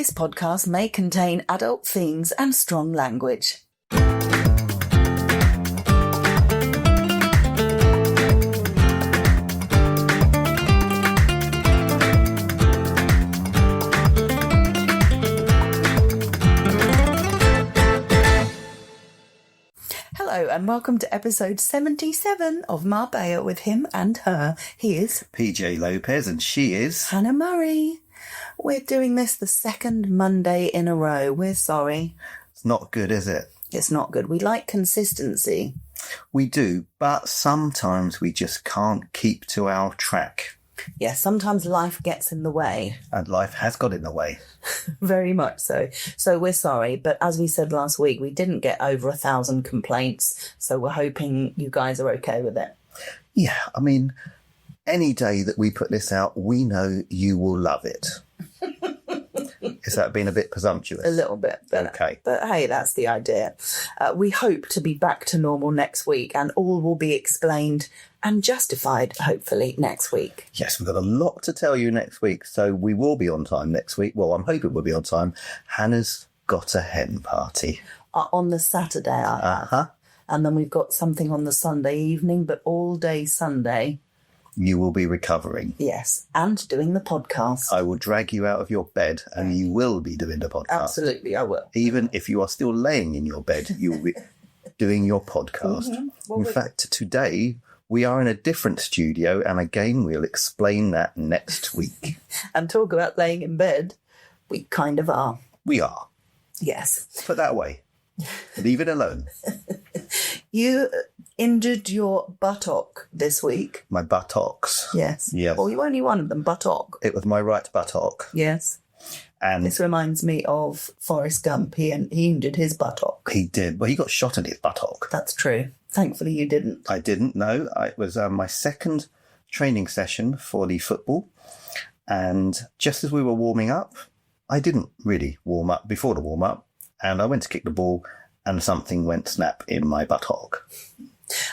This podcast may contain adult themes and strong language. Hello and welcome to episode 77 of Marbella with him and her. He is PJ Lopez and she is Hannah Murray. We're doing this the second Monday in a row. We're sorry. It's not good, is it? It's not good. We like consistency. We do, but sometimes we just can't keep to our track. Yes, sometimes life gets in the way. And life has got in the way. Very much so. So we're sorry, but as we said last week, we didn't get over 1,000 complaints, so we're hoping you guys are okay with it. Yeah, I mean, any day that we put this out, we know you will love it. Is that being a bit presumptuous? A little bit. But, okay. But hey, that's the idea. We hope to be back to normal next week and all will be explained and justified, hopefully, next week. Yes, we've got a lot to tell you next week, so we will be on time next week. Well, I'm hoping we'll be on time. Hannah's got a hen party. On the Saturday, I have. And then we've got something on the Sunday evening, but all day Sunday. You will be recovering. Yes, and doing the podcast. I will drag you out of your bed and you will be doing the podcast. Absolutely, I will. Even if you are still laying in your bed, you will be doing your podcast. Mm-hmm. Well, in fact, today we are in a different studio, and again, we'll explain that next week. And talk about laying in bed, we kind of are. We are. Yes. Put that away. Leave it alone. You injured your buttock this week. My buttocks. Yes. Yes. Well, you only one of them, buttock. It was my right buttock. Yes. And this reminds me of Forrest Gump. He injured his buttock. He did. Well, he got shot in his buttock. That's true. Thankfully, you didn't. I didn't, no. It was my second training session for the football. And just as we were warming up, I didn't really warm up before the warm-up. And I went to kick the ball and something went snap in my buttock.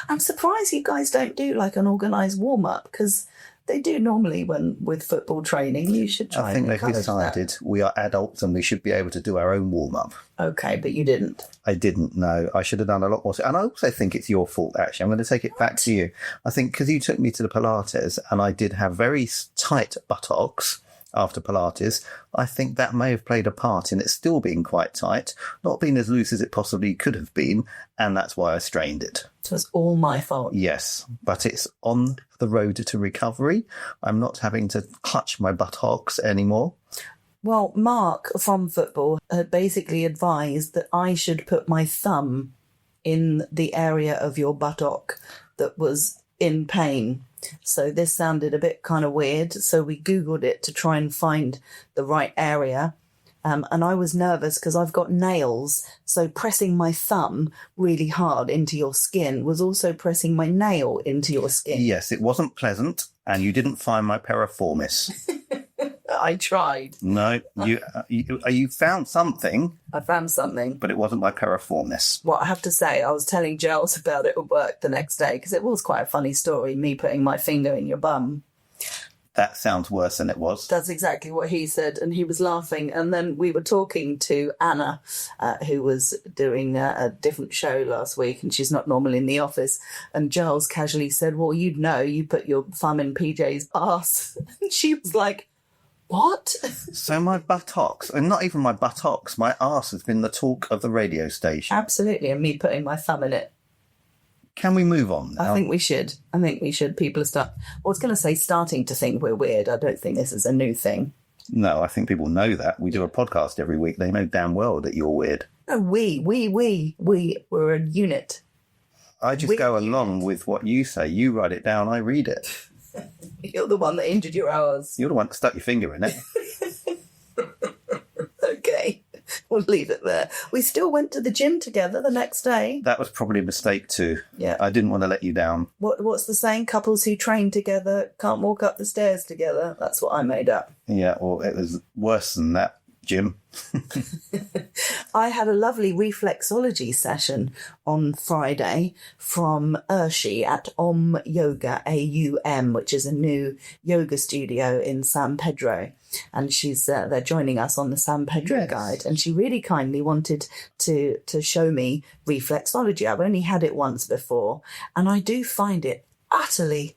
I'm surprised you guys don't do like an organised warm-up, because they do normally when with football training. You should try. I think and they've decided that. We are adults and we should be able to do our own warm-up. Okay, but you didn't. I didn't know. I should have done a lot more. And I also think it's your fault, actually. I'm going to take it back to you. I think because you took me to the Pilates and I did have very tight buttocks after Pilates, I think that may have played a part in it still being quite tight, not being as loose as it possibly could have been, and that's why I strained it. So it's all my fault. Yes, but it's on the road to recovery. I'm not having to clutch my buttocks anymore. Well, Mark from football had basically advised that I should put my thumb in the area of your buttock that was in pain. So this sounded a bit kind of weird. So we Googled it to try and find the right area. And I was nervous because I've got nails. So pressing my thumb really hard into your skin was also pressing my nail into your skin. Yes, it wasn't pleasant. And you didn't find my piriformis. I tried. No, you found something. I found something. But it wasn't my piriformis. Well, I have to say, I was telling Giles about it at work the next day because it was quite a funny story, me putting my finger in your bum. That sounds worse than it was. That's exactly what he said, and he was laughing. And then we were talking to Anna, who was doing a different show last week, and she's not normally in the office. And Giles casually said, well, you'd know, you put your thumb in PJ's arse. And she was like, what? So my buttocks, and not even my buttocks, my arse has been the talk of the radio station. Absolutely, and me putting my thumb in it. Can we move on now? I think we should. People are I was going to say starting to think we're weird. I don't think this is a new thing. No, I think people know that. We do a podcast every week. They know damn well that you're weird. No, we're a unit. I just go along with what you say. You write it down, I read it. You're the one that injured your arse. You're the one that stuck your finger in it. Okay, we'll leave it there. We still went to the gym together the next day. That was probably a mistake too. Yeah. I didn't want to let you down. What's the saying? Couples who train together can't walk up the stairs together. That's what I made up. Yeah, well, it was worse than that, Jim. I had a lovely reflexology session on Friday from Urshi at Aum Yoga, AUM, which is a new yoga studio in San Pedro. And they're joining us on the San Pedro guide. And she really kindly wanted to show me reflexology. I've only had it once before, and I do find it utterly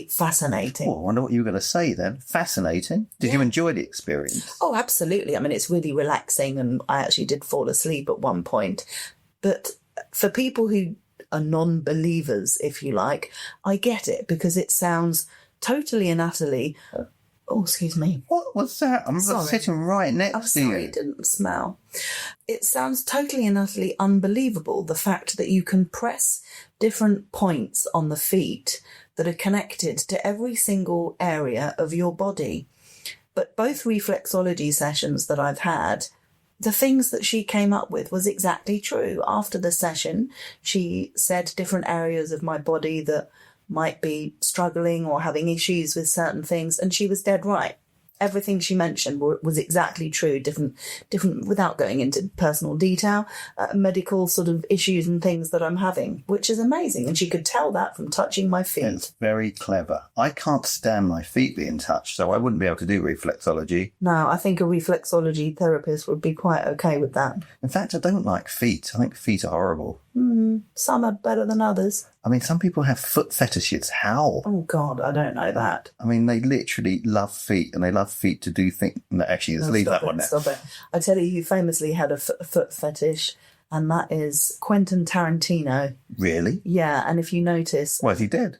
fascinating. Oh, I wonder what you were going to say then. Fascinating. Did you enjoy the experience? Oh, absolutely. I mean, it's really relaxing, and I actually did fall asleep at one point. But for people who are non-believers, if you like, I get it, because it sounds totally and utterly... Oh, excuse me. What was that? I'm sitting right next to you. Sorry, it didn't smell. It sounds totally and utterly unbelievable, the fact that you can press different points on the feet that are connected to every single area of your body. But both reflexology sessions that I've had, the things that she came up with was exactly true. After the session, she said different areas of my body that might be struggling or having issues with certain things, and she was dead right. Everything she mentioned was exactly true, different, without going into personal detail, medical sort of issues and things that I'm having, which is amazing. And she could tell that from touching my feet. It's very clever. I can't stand my feet being touched, so I wouldn't be able to do reflexology. No, I think a reflexology therapist would be quite okay with that. In fact, I don't like feet. I think feet are horrible. Some are better than others. I mean, some people have foot fetishes. How? Oh, God, I don't know that. I mean, they literally love feet, and they love feet to do things. No, actually, let's leave that one there. Stop it. I tell you who famously had a foot fetish, and that is Quentin Tarantino. Really? Yeah, and if you notice... Well, is he dead?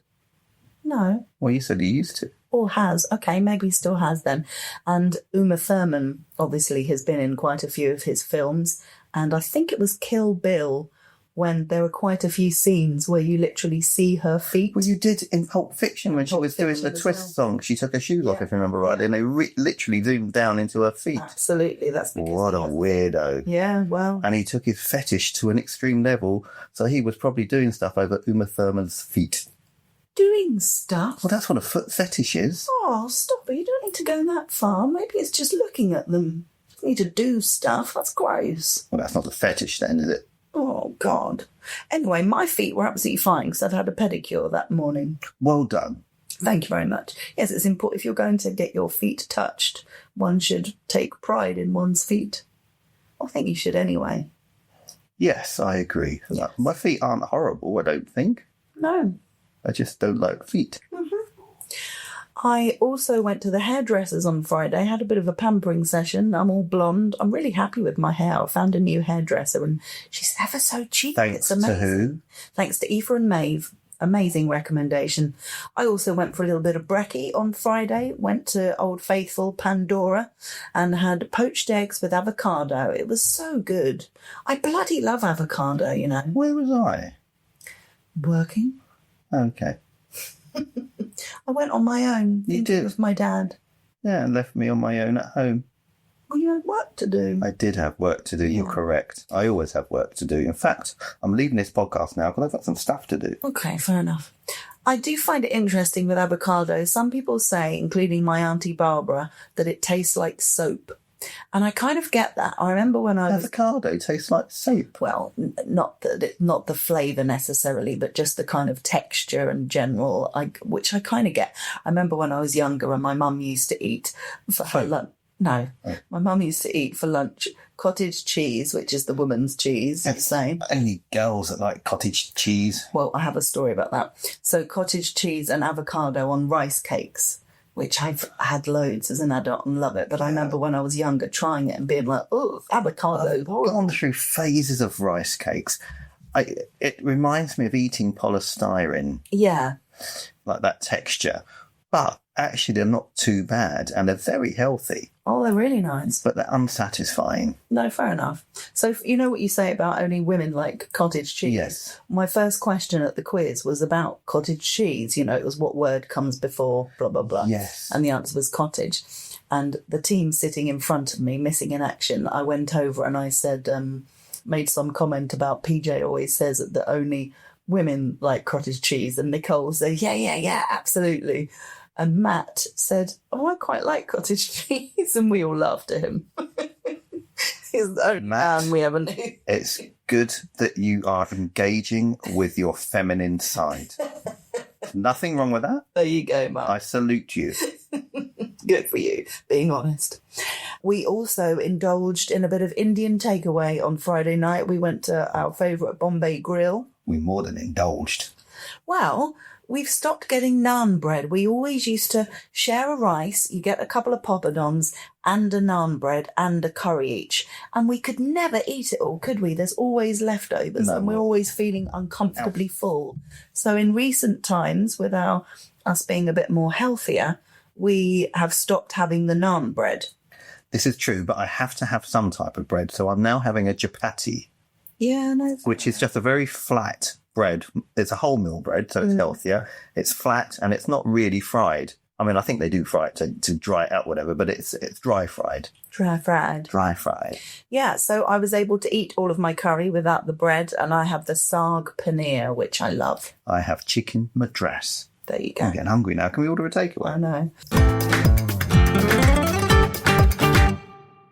No. Well, you said he used to. Or has. Okay, maybe he still has then. And Uma Thurman, obviously, has been in quite a few of his films, and I think it was Kill Bill, when there were quite a few scenes where you literally see her feet. Well, you did in Pulp Fiction when she was doing the Twist song. She took her shoes off, if you remember rightly, and they literally zoomed down into her feet. Absolutely, that's because... What a weirdo. Yeah, well... And he took his fetish to an extreme level, so he was probably doing stuff over Uma Thurman's feet. Doing stuff? Well, that's what a foot fetish is. Oh, stop it. You don't need to go that far. Maybe it's just looking at them. You need to do stuff. That's gross. Well, that's not the fetish then, is it? Oh, God. Anyway, my feet were absolutely fine because I'd had a pedicure that morning. Well done. Thank you very much. Yes, it's important. If you're going to get your feet touched, one should take pride in one's feet. I think you should anyway. Yes, I agree. My feet aren't horrible, I don't think. No. I just don't like feet. I also went to the hairdressers on Friday, had a bit of a pampering session. I'm all blonde. I'm really happy with my hair. I found a new hairdresser and she's ever so cheap. Thanks it's amazing. to who? Thanks to Aoife and Meadhbh. Amazing recommendation. I also went for a little bit of brekkie on Friday, went to Old Faithful Pandora and had poached eggs with avocado. It was so good. I bloody love avocado, you know. Where was I? Working. Okay. I went on my own. You did? With my dad. Yeah, and left me on my own at home. Well, you had work to do. I did have work to do, you're correct. I always have work to do. In fact, I'm leaving this podcast now because I've got some stuff to do. Okay, fair enough. I do find it interesting with avocado. Some people say, including my Auntie Barbara, that it tastes like soap. And I kind of get that. I remember when I was... Avocado tastes like soap. Well, not the flavour necessarily, but just the kind of texture and general, which I kind of get. I remember when I was younger and my mum used to eat for her lunch. No, my mum used to eat for lunch cottage cheese, which is the woman's cheese, the same. Only girls that like cottage cheese. Well, I have a story about that. So cottage cheese and avocado on rice cakes, which I've had loads as an adult and love it. But I remember when I was younger trying it and being like, oh, avocado. I've gone through phases of rice cakes. It reminds me of eating polystyrene. Yeah. Like that texture. But actually, they're not too bad and they're very healthy. Oh, they're really nice. But they're unsatisfying. No, fair enough. So you know what you say about only women like cottage cheese? Yes. My first question at the quiz was about cottage cheese. You know, it was what word comes before blah, blah, blah. Yes. And the answer was cottage. And the team sitting in front of me, missing in action, I went over and I said, made some comment about PJ always says that only women like cottage cheese. And Nicole said, yeah, absolutely. And Matt said, oh, I quite like cottage cheese. And we all laughed at him. He's the only Matt, man we ever knew. It's good that you are engaging with your feminine side. Nothing wrong with that. There you go, Mark. I salute you. Good for you, being honest. We also indulged in a bit of Indian takeaway on Friday night. We went to our favourite Bombay grill. We more than indulged. Well, we've stopped getting naan bread. We always used to share a rice. You get a couple of poppadoms and a naan bread and a curry each. And we could never eat it all, could we? There's always leftovers and we're always feeling uncomfortably full. So in recent times, with us being a bit more healthier, we have stopped having the naan bread. This is true, but I have to have some type of bread. So I'm now having a chapati. Yeah, no. Which is just a very flat bread. It's a wholemeal bread, so it's healthier. It's flat and it's not really fried. I mean, I think they do fry it to dry it out, whatever, but it's dry fried. Dry fried. Dry fried. Yeah, so I was able to eat all of my curry without the bread, and I have the saag paneer, which I love. I have chicken madras. There you go. I'm getting hungry now. Can we order a takeaway? I know.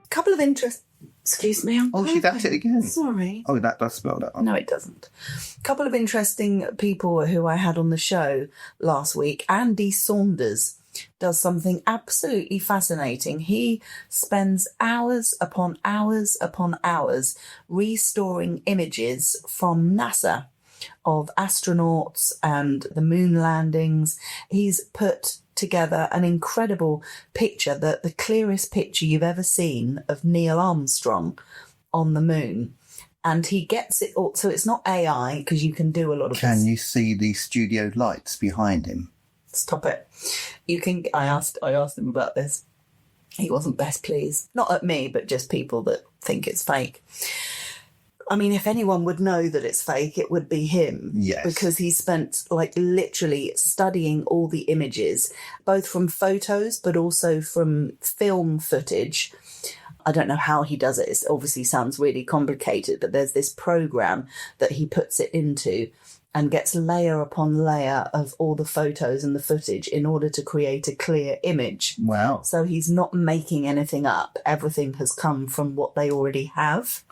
Couple of interest. Excuse me. Oh, she's at it again. Sorry. Oh, that does spell that one. No, it doesn't. Couple of interesting people who I had on the show last week. Andy Saunders does something absolutely fascinating. He spends hours upon hours upon hours restoring images from NASA of astronauts and the moon landings. He's put together an incredible picture, the clearest picture you've ever seen of Neil Armstrong on the moon. And he gets it all, so it's not AI, because you can do a lot of Can this. you see the studio lights behind him? Stop it. You can. I asked him about this. He wasn't best pleased. Not at me, but just people that think it's fake. I mean, if anyone would know that it's fake, it would be him. Yes. Because he spent literally studying all the images, both from photos, but also from film footage. I don't know how he does it. It obviously sounds really complicated, but there's this program that he puts it into and gets layer upon layer of all the photos and the footage in order to create a clear image. Wow. So he's not making anything up. Everything has come from what they already have.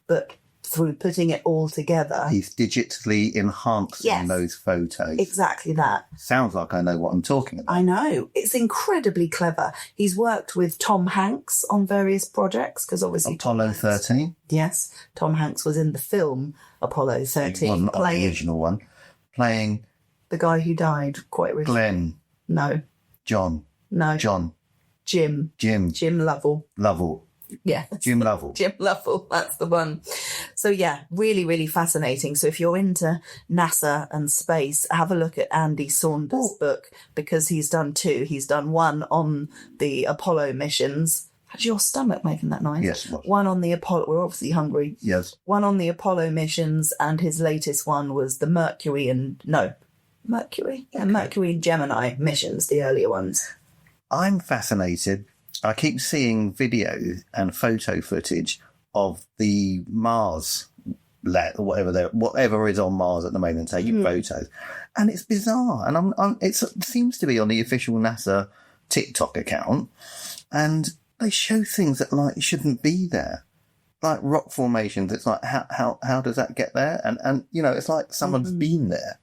But through putting it all together... He's digitally enhancing those photos. Exactly that. Sounds like I know what I'm talking about. I know. It's incredibly clever. He's worked with Tom Hanks on various projects, because obviously... Apollo 13? Yes. Tom Hanks was in the film Apollo 13. Well, not the original one. Playing... the guy who died quite recently. Glenn. No. John. No. John. Jim. Jim Lovell. Lovell. Yeah. Jim Lovell. Jim Lovell, that's the one. So yeah, really, really fascinating. So if you're into NASA and space, have a look at Andy Saunders' book, because he's done two. He's done one on the Apollo missions. Had your stomach making that noise? Yes, it was. One on the Apollo, we're obviously hungry. Yes. One on the Apollo missions, and his latest one was the Mercury and Gemini missions, the earlier ones. I'm fascinated. I keep seeing video and photo footage of the Mars, whatever is on Mars at the moment, taking photos, and it's bizarre. And it seems to be on the official NASA TikTok account, and they show things that shouldn't be there, like rock formations. It's like how does that get there? And it's like someone's been there.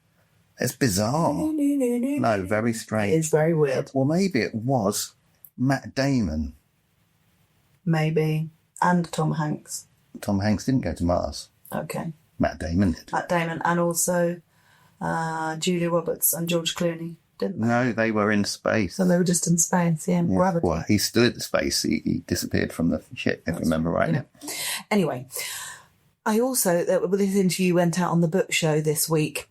It's bizarre. No, very strange. It's very weird. Well, maybe it was Matt Damon. Maybe. And Tom Hanks. Tom Hanks didn't go to Mars. Okay. Matt Damon did. Matt Damon, and also Julia Roberts and George Clooney, didn't they? No, they were in space. So they were just in space, yeah. Gravity. Well, he's still in space. He disappeared from the ship, if I remember rightly. Anyway, I also, this interview went out on the book show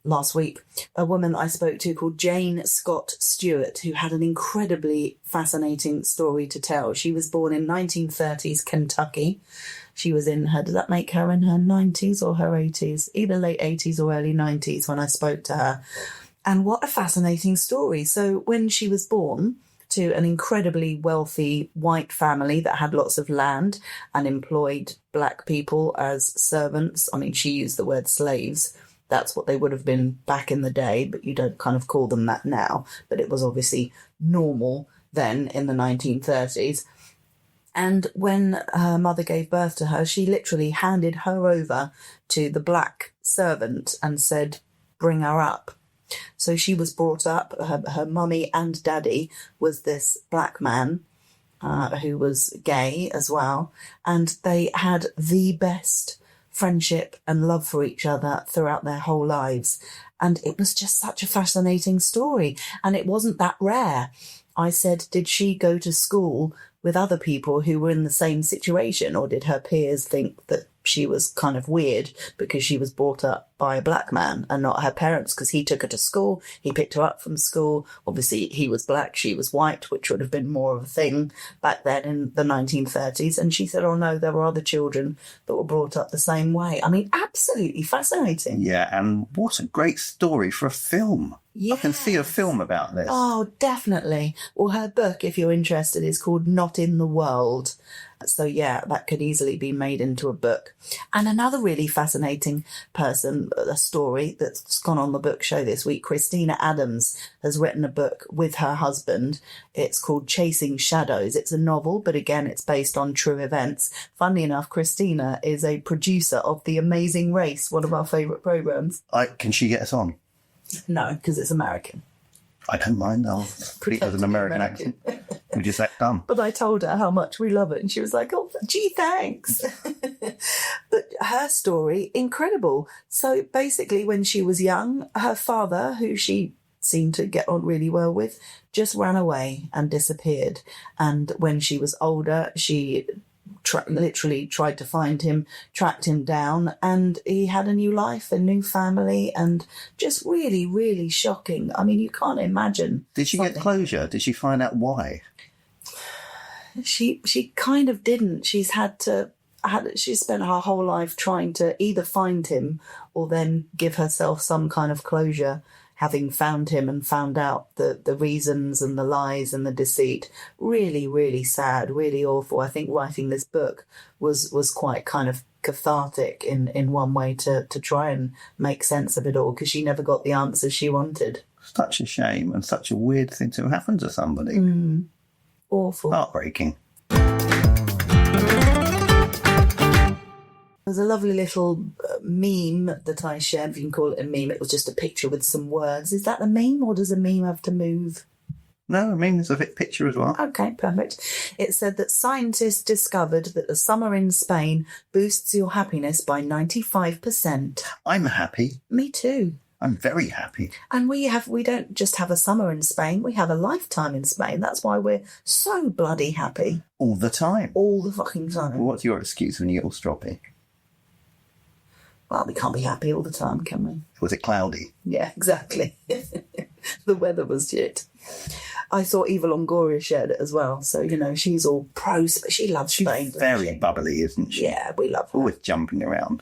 last week, a woman I spoke to called Jane Scott Stewart, who had an incredibly fascinating story to tell. She was born in 1930s Kentucky. She was does that make her in her 90s or her 80s? Either late 80s or early 90s when I spoke to her. And what a fascinating story. So when she was born to an incredibly wealthy white family that had lots of land and employed black people as servants. I mean, she used the word slaves. That's what they would have been back in the day, but you don't kind of call them that now. But it was obviously normal then in the 1930s. And when her mother gave birth to her, she literally handed her over to the black servant and said, bring her up. So she was brought up. Her mummy and daddy was this black man who was gay as well. And they had the best friendship and love for each other throughout their whole lives. And it was just such a fascinating story. And it wasn't that rare. I said, did she go to school with other people who were in the same situation, or did her peers think that she was kind of weird because she was brought up by a black man and not her parents? Because he took her to school, he picked her up from school. Obviously, he was black, she was white, which would have been more of a thing back then in the 1930s. And she said, oh no, there were other children that were brought up the same way. I mean, absolutely fascinating. Yeah, and what a great story for a film. Yes. I can see a film about this. Oh, definitely. Well, her book, if you're interested, is called Not in the World. So, yeah, that could easily be made into a book. And another really fascinating person, a story that's gone on the book show this week, Christina Adams has written a book with her husband. It's called Chasing Shadows. It's a novel, but again, it's based on true events. Funnily enough, Christina is a producer of The Amazing Race, one of our favourite programmes. Can she get us on? No, because it's American. I don't mind. I'll speak with an American accent. We just act dumb. But I told her how much we love it, and she was like, oh, gee, thanks. But her story, incredible. So basically, when she was young, her father, who she seemed to get on really well with, just ran away and disappeared. And when she was older, she literally tried to find him, tracked him down, and he had a new life, a new family, and just really, really shocking. I mean, you can't imagine. Did she get closure? Did she find out why? She kind of didn't. She spent her whole life trying to either find him or then give herself some kind of closure, having found him and found out the reasons and the lies and the deceit. Really, really sad, really awful. I think writing this book was quite kind of cathartic in one way to try and make sense of it all, because she never got the answers she wanted. Such a shame, and such a weird thing to happen to somebody. Awful. Heartbreaking. There's a lovely little meme that I shared, if you can call it a meme. It was just a picture with some words. Is that a meme, or does a meme have to move? No, a meme is a picture as well. Okay, perfect. It said that scientists discovered that the summer in Spain boosts your happiness by 95%. I'm happy. Me too. I'm very happy. And we don't just have a summer in Spain, we have a lifetime in Spain. That's why we're so bloody happy. All the time. All the fucking time. Well, what's your excuse when you get all stroppy? Well, we can't be happy all the time, can we? Was it cloudy? Yeah, exactly. The weather was shit. I saw Eva Longoria shared it as well. So, she's all pro, she loves Spain. She's very bubbly, isn't she? Yeah, we love her. Always jumping around.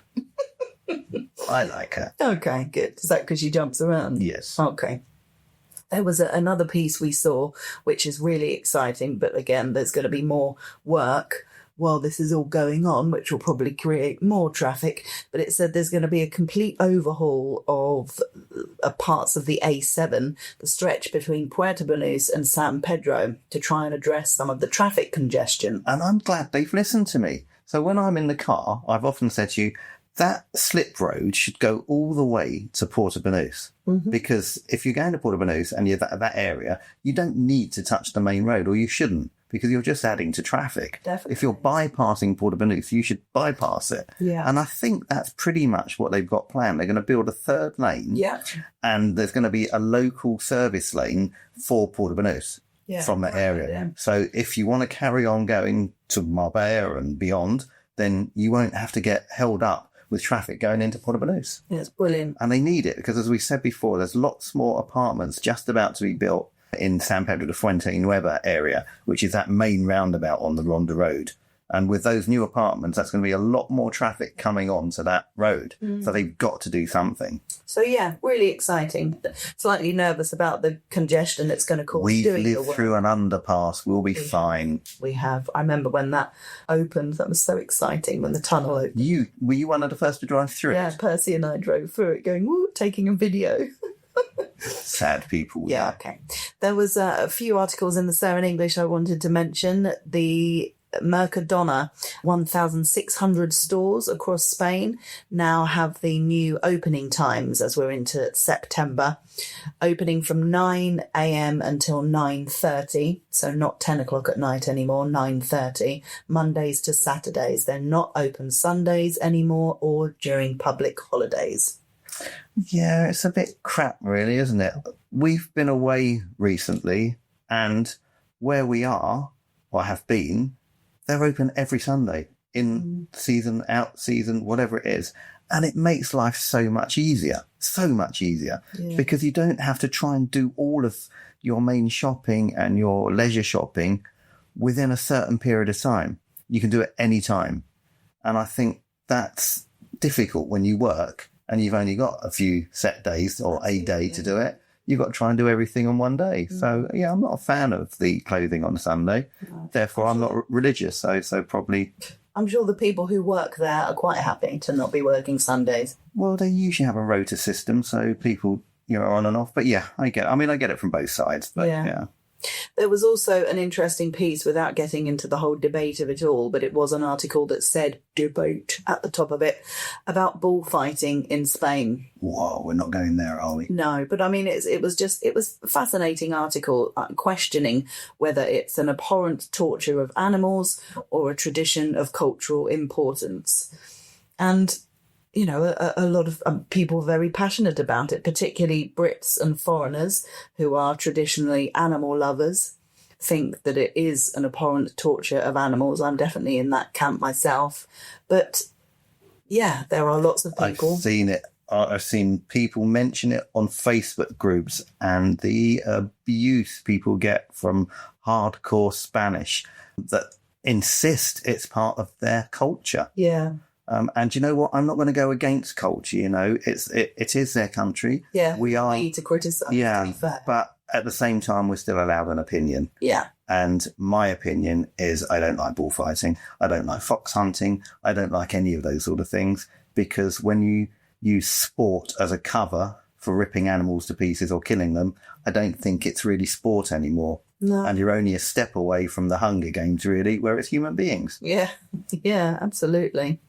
I like her. Okay, good. Is that because she jumps around? Yes. Okay. There was another piece we saw, which is really exciting, but again, there's going to be more work while this is all going on, which will probably create more traffic. But it said there's going to be a complete overhaul of parts of the A7, the stretch between Puerto Banús and San Pedro, to try and address some of the traffic congestion. And I'm glad they've listened to me. So when I'm in the car, I've often said to you, that slip road should go all the way to Puerto Banús. Because if you're going to Puerto Banús and you're that area, you don't need to touch the main road, or you shouldn't, because you're just adding to traffic. Definitely. If you're bypassing Puerto Banús, you should bypass it. Yeah. And I think that's pretty much what they've got planned. They're going to build a third lane. Yeah. And there's going to be a local service lane for Puerto Banús. Yeah, from that area. Yeah. So if you want to carry on going to Marbella and beyond, then you won't have to get held up with traffic going into Puerto Banús. Yeah, it's brilliant. And they need it because, as we said before, there's lots more apartments just about to be built in San Pedro de Fuentenueva area, which is that main roundabout on the Ronda Road. And with those new apartments, that's going to be a lot more traffic coming onto that road. So they've got to do something. So, yeah, really exciting. Slightly nervous about the congestion it's going to cause. We've lived through an underpass. We'll be fine. We have. I remember when that opened. That was so exciting when the tunnel opened. Were you one of the first to drive through it? Yeah, Percy and I drove through it going, woo, taking a video. Sad people. Yeah, okay. There was a few articles in the Sarah in English I wanted to mention. The Mercadona, 1,600 stores across Spain now have the new opening times as we're into September, opening from 9 a.m. until 9:30, so not 10 o'clock at night anymore, 9:30, Mondays to Saturdays. They're not open Sundays anymore or during public holidays. Yeah, it's a bit crap, really, isn't it? We've been away recently, and where we are, or have been, they're open every Sunday, in season, out season, whatever it is. And it makes life so much easier, because you don't have to try and do all of your main shopping and your leisure shopping within a certain period of time. You can do it any time. And I think that's difficult when you work and you've only got a few set days or a day to do it. You've got to try and do everything on one day. So, yeah, I'm not a fan of the clothing on Sunday. No. Therefore, I'm not religious. So probably... I'm sure the people who work there are quite happy to not be working Sundays. Well, they usually have a rota system, so people, are on and off. But yeah, I get it from both sides. But yeah. There was also an interesting piece, without getting into the whole debate of it all, but it was an article that said debate at the top of it about bullfighting in Spain. Whoa, we're not going there, are we? No, but I mean, it was a fascinating article questioning whether it's an abhorrent torture of animals or a tradition of cultural importance. And a lot of people are very passionate about it, particularly Brits and foreigners who are traditionally animal lovers, think that it is an abhorrent torture of animals. I'm definitely in that camp myself. But, yeah, there are lots of people. I've seen it. I've seen people mention it on Facebook groups and the abuse people get from hardcore Spanish that insist it's part of their culture. Yeah. And you know what? I'm not going to go against culture. It is their country. Yeah, we are free to criticise. Yeah, but at the same time, we're still allowed an opinion. Yeah. And my opinion is, I don't like bullfighting. I don't like fox hunting. I don't like any of those sort of things, because when you use sport as a cover for ripping animals to pieces or killing them, I don't think it's really sport anymore. No. And you're only a step away from the Hunger Games, really, where it's human beings. Yeah, absolutely.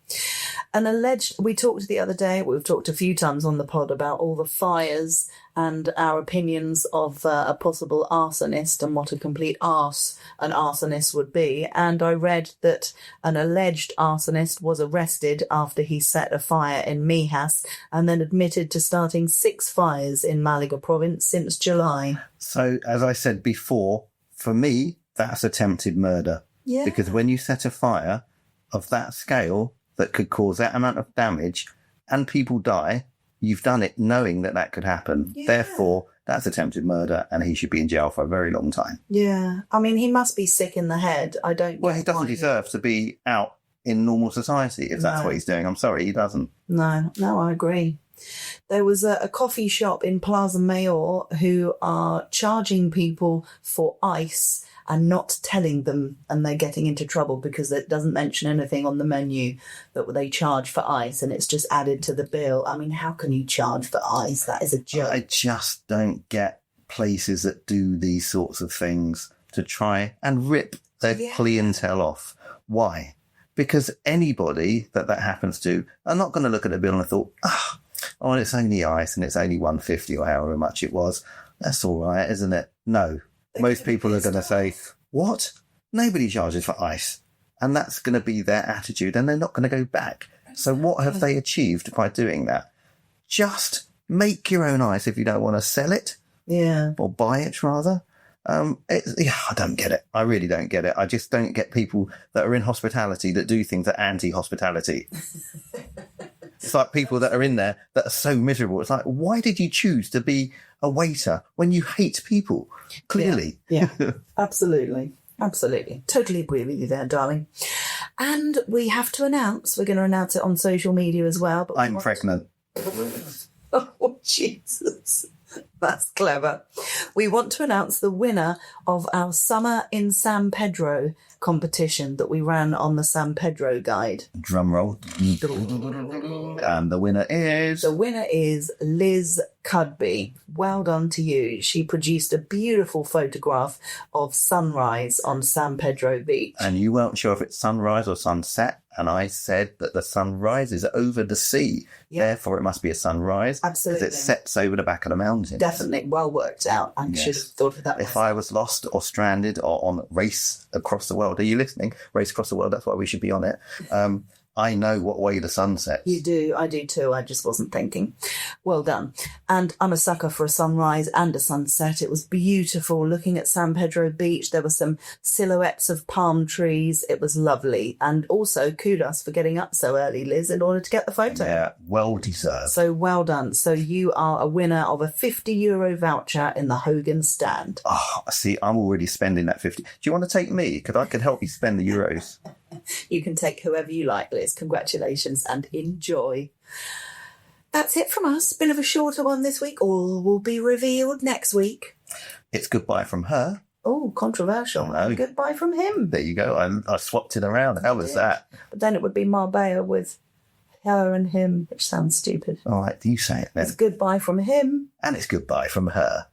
We talked the other day, we've talked a few times on the pod about all the fires and our opinions of a possible arsonist and what a complete arse an arsonist would be. And I read that an alleged arsonist was arrested after he set a fire in Meadhbh and then admitted to starting 6 fires in Malaga province since July. So, as I said before, for me, that's attempted murder. Yeah. Because when you set a fire of that scale that could cause that amount of damage and people die, you've done it knowing that could happen. Yeah. Therefore, that's attempted murder and he should be in jail for a very long time. Yeah. I mean, he must be sick in the head. Well, he doesn't deserve to be out in normal society if that's what he's doing. I'm sorry, he doesn't. No, I agree. There was a coffee shop in Plaza Mayor who are charging people for ice and not telling them, and they're getting into trouble because it doesn't mention anything on the menu that they charge for ice, and it's just added to the bill. I mean, how can you charge for ice? That is a joke. I just don't get places that do these sorts of things to try and rip their clientele off. Why? Because anybody that happens to are not going to look at a bill and thought, oh, it's only ice and it's only $1.50 or however much it was. That's all right, isn't it? No. Most people are going to say, what? Nobody charges for ice. And that's going to be their attitude and they're not going to go back. So what have they achieved by doing that? Just make your own ice if you don't want to sell it. Yeah. Or buy it, rather. I don't get it. I really don't get it. I just don't get people that are in hospitality that do things that are anti-hospitality. It's like people that are in there that are so miserable. It's like, why did you choose to be a waiter when you hate people? Clearly. Yeah. Absolutely. Totally agree with you there, darling. And we have to announce, we're going to announce it on social media as well. But I'm pregnant. Oh, Jesus. That's clever. We want to announce the winner of our Summer in San Pedro competition that we ran on the San Pedro guide. Drum roll. And the winner is... The winner is Liz Cudby, well done to you. She produced a beautiful photograph of sunrise on San Pedro Beach. And you weren't sure if it's sunrise or sunset. And I said that the sunrise is over the sea. Yep. Therefore, it must be a sunrise. Absolutely. Because it sets over the back of the mountain. Definitely. Well worked out. I should have thought of that. If I was lost or stranded or on Race Across the World, are you listening? Race Across the World, that's why we should be on it. I know what way the sun sets. You do. I do too. I just wasn't thinking. Well done. And I'm a sucker for a sunrise and a sunset. It was beautiful looking at San Pedro Beach. There were some silhouettes of palm trees. It was lovely. And also kudos for getting up so early, Liz, in order to get the photo. Yeah, well deserved. So well done. So you are a winner of a €50 voucher in the Hogan stand. Oh, see, I'm already spending that 50. Do you want to take me? Because I can help you spend the euros. You can take whoever you like, Liz. Congratulations and enjoy. That's it from us. Bit of a shorter one this week. All will be revealed next week. It's goodbye from her. Oh, controversial. Oh, no. Goodbye from him. There you go. I swapped it around. How was that? But then it would be Marbella with her and him, which sounds stupid. All right, you say it then. It's goodbye from him. And it's goodbye from her.